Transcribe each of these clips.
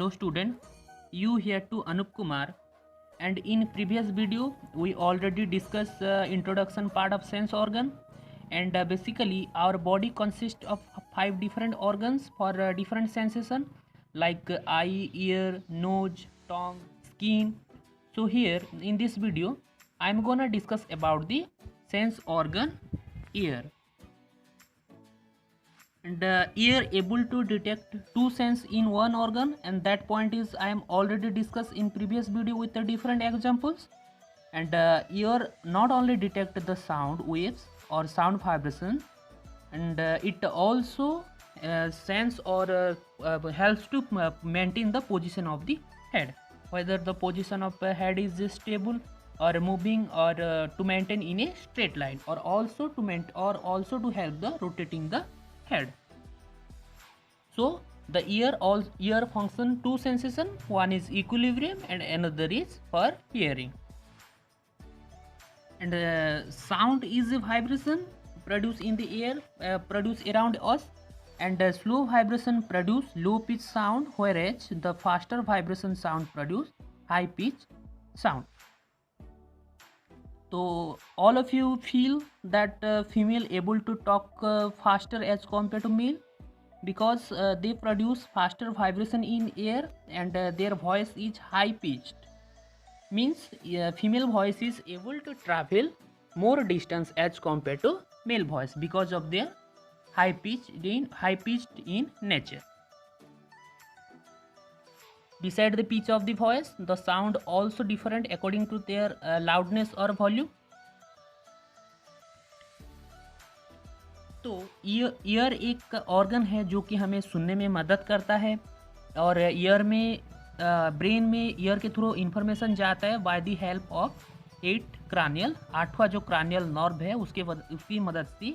Hello student, you here to Anup Kumar, and in previous video we already discussed introduction part of sense organ, and basically our body consists of 5 different organs for different sensation like eye, ear, nose, tongue, skin. So here in this video I am gonna discuss about the sense organ ear. And ear able to detect two sense in one organ, and that point is I am already discussed in previous video with the different examples. And ear not only detect the sound waves or sound vibration, and it also sense or helps to maintain the position of the head, whether the position of the head is stable or moving, or to maintain in a straight line, or also to help the rotating the head. So the ear function two sensation, one is equilibrium and another is for hearing. And sound is a vibration produced in the air, produced around us, and slow vibration produce low pitch sound, whereas the faster vibration sound produce high pitch sound. So all of you feel that female able to talk faster as compared to male, because they produce faster vibration in air, and their voice is high pitched, means female voice is able to travel more distance as compared to male voice because of their high pitched in nature. Beside the pitch of the voice, the sound also different according to their loudness or volume. तो year एक organ है जो कि हमें सुनने में मदद करता है, और ईयर में ब्रेन में ईयर के थ्रू इंफॉर्मेशन जाता है by the help of 8 cranial, 8वां जो क्रानियल नर्व है उसकी मदद से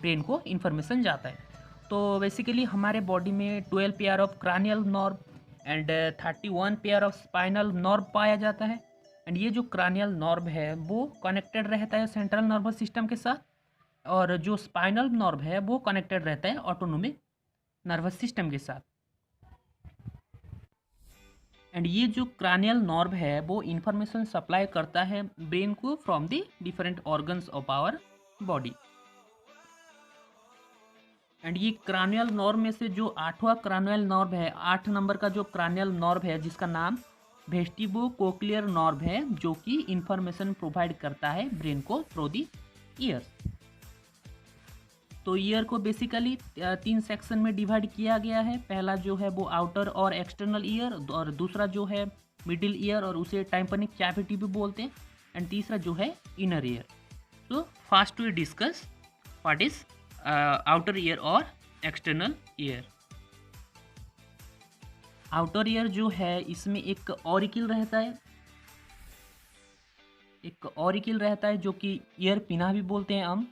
ब्रेन को इंफॉर्मेशन जाता है. तो बेसिकली हमारे बॉडी में 12 pair of cranial nerve and 31 pair of spinal nerve पाया जाता है. एंड ये जो क्रानियल नर्व है वो कनेक्टेड रहता है सेंट्रल नर्वस सिस्टम के साथ, और जो स्पाइनल नर्व है वो कनेक्टेड रहता है ऑटोनोमिक नर्वस सिस्टम के साथ. एंड ये जो क्रानियल नर्व है वो इंफॉर्मेशन सप्लाई करता है ब्रेन को from the different organs of our body. And ये क्रानियल नर्व में से जो 8वां क्रानियल नर्व है, 8 नंबर का जो क्रानियल नर्व है जिसका नाम वेस्टिबो कोक्लियर नर्व है, जो कि इंफॉर्मेशन प्रोवाइड करता है ब्रेन को थ्रू द ईयर. तो ईयर को बेसिकली 3 सेक्शन में डिवाइड किया गया है. पहला जो है वो आउटर और एक्सटर्नल ईयर, और दूसरा जो है मिडिल ईयर और उसे टाइम्पैनिक कैविटी भी बोलते हैं, एंड तीसरा जो है इनर ईयर. तो first we discuss what is outer ear और एक्सटर्नल ईयर. आउटर ईयर जो है इसमें एक ऑरिकल रहता है जो कि ईयर पिना भी बोलते हैं हम,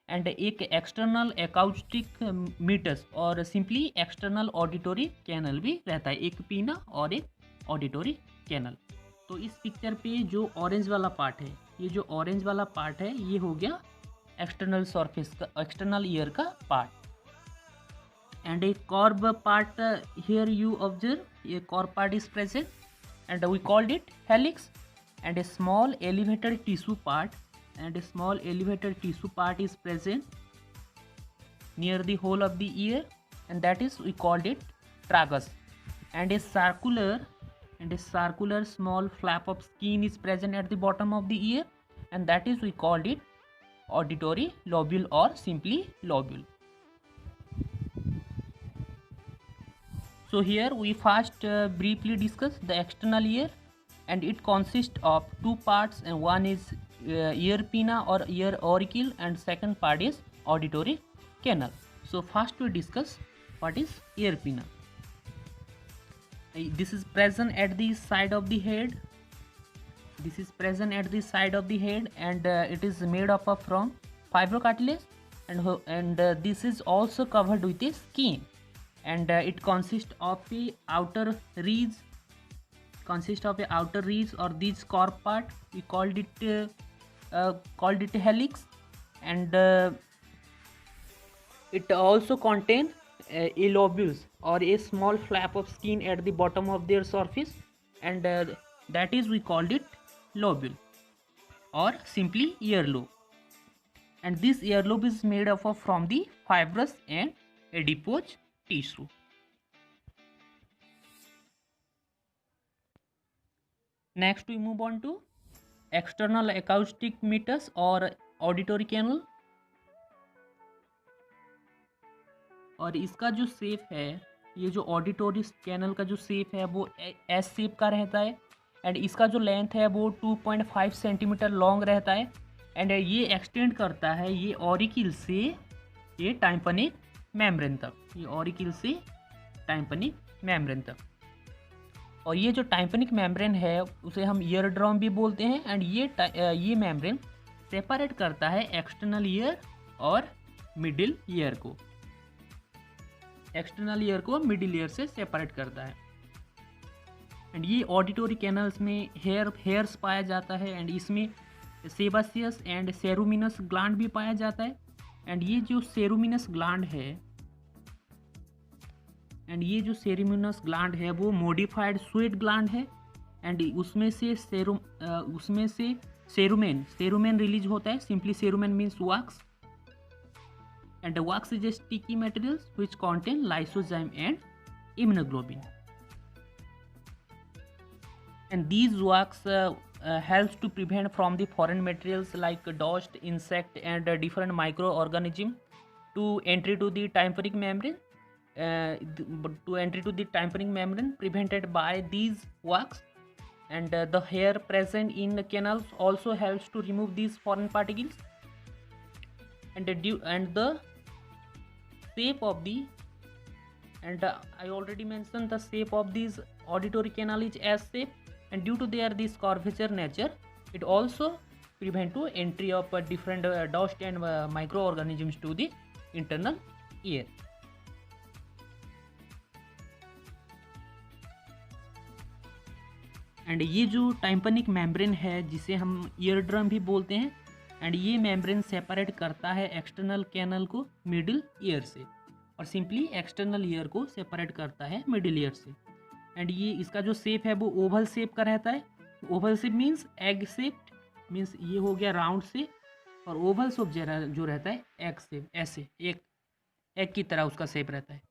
एंड एक एक्सटर्नल एकॉस्टिक मीटर्स और सिंपली एक्सटर्नल ऑडिटरी कैनल भी रहता है, एक पीना और एक ऑडिटरी कैनल. तो इस पिक्चर पे जो ऑरेंज वाला पार्ट है, ये जो ऑरेंज वाला पार्ट है ये हो गया एक्सटर्नल सरफेस का, एक्सटर्नल ईयर का part. And a curve part here you observe, ये curve part is present and we called it helix. And a small elevated tissue part is present near the hole of the ear, and that is we called it tragus. And a circular small flap of skin is present at the bottom of the ear, and that is we called it auditory lobule or simply lobule. So here we first briefly discuss the external ear, and it consists of 2 parts, and one is ear pinna or ear auricle, and second part is auditory canal. So first we discuss what is ear pinna. This is present at the side of the head. And it is made up of from fibrocartilage, and this is also covered with a skin, and it consists of a outer ridge or this corp part. We called it helix, and it also contain a lobules or a small flap of skin at the bottom of their surface, and that is we called it lobule or simply earlobe. And this earlobe is made up of from the fibrous and adipose tissue. Next we move on to external acoustic metres or auditory canal. और इसका जो shape है, ये जो auditory canal का जो shape है वो एस शेप का रहता है, एंड इसका जो लेंथ है वो 2.5 सेंटीमीटर लॉन्ग रहता है, एंड ये एक्सटेंड करता है ये ऑरिकिल से ये टाइम्पैनिक मेम्ब्रेन तक, ये ऑरिकिल से टाइम्पैनिक मेम्ब्रेन तक। और ये जो टाइम्पैनिक मेम्ब्रेन है उसे हम ईयर ड्रम भी बोलते हैं, एंड ये मेम्ब्रेन सेपरेट करता है एक्सटर्नल ईयर और मिडिल ईयर को, एक्सटर्नल ईयर को मिडिल ईयर से सेपरेट करता है। एंड ये ऑडिटोरी कैनल्स में हेयर्स पाया जाता है, एंड इसमें सेबासियस एंड सेरुमिनस ग्लैंड भी पाया जाता है। एंड ये जो सेरुमिनस ग्लैंड है वो मॉडिफाइड स्वेट ग्लैंड है, एंड उसमें से सेरुमेन रिलीज होता है। Simply cerumen means wax, and the wax is a sticky materials which contain lysozyme and immunoglobulin, and these wax helps to prevent from the foreign materials like dust, insect and different microorganism to entry to the tympanic membrane, prevented by these wax, and the hair present in the canals also helps to remove these foreign particles, and the shape of the, and I already mentioned the shape of these auditory canal is S shape, and due to their this curvature nature it also prevent to entry of different dust and microorganisms to the internal ear. And ये जो टाइम्पैनिक membrane है जिसे हम ear drum भी बोलते हैं, and ये membrane separate करता है एक्सटर्नल कैनल को मिडिल ईयर से, और सिंपली एक्सटर्नल ईयर को सेपरेट करता है मिडिल ईयर से। एंड ये इसका जो शेप है वो ओवल शेप का रहता है। Oval shape means egg shaped, means ये हो गया राउंड शेप, और ओवल शेप जो रहता है एग शेप, ऐसे एक एग की तरह उसका शेप रहता है।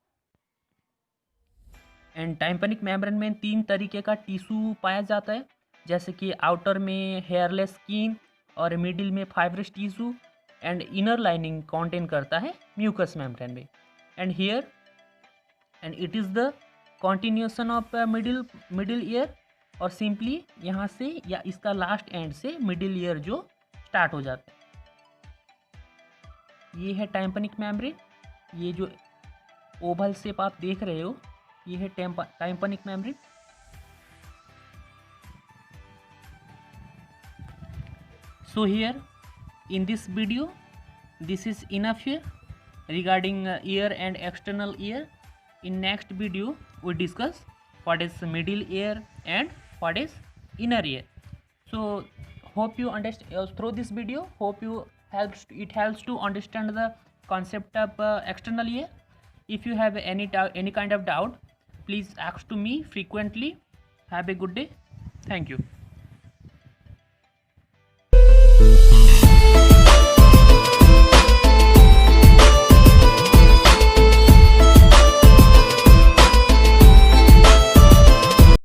एंड टाइम्पैनिक मेम्ब्रेन में 3 तरीके का टिश्यू पाया जाता है, जैसे कि आउटर में हेयरलेस स्किन और मिडिल में fibrous tissue, and inner lining contain करता है म्यूकस मेम्ब्रेन में। And here and it is the continuation of middle ear, और सिंपली यहाँ से या इसका लास्ट एंड से मिडिल ईयर जो स्टार्ट हो जाता है। ये है टाइम्पैनिक मेम्ब्रेन, ये जो ओवल शेप आप देख रहे हो ये है टाइम्पैनिक membrane. So here in this video this is enough here regarding ear and external ear. In next video we discuss what is middle ear and what is inner ear. So hope you understand through this video, hope you helps to understand the concept of external ear. If you have any kind of doubt, please ask to me frequently. Have a good day. Thank you.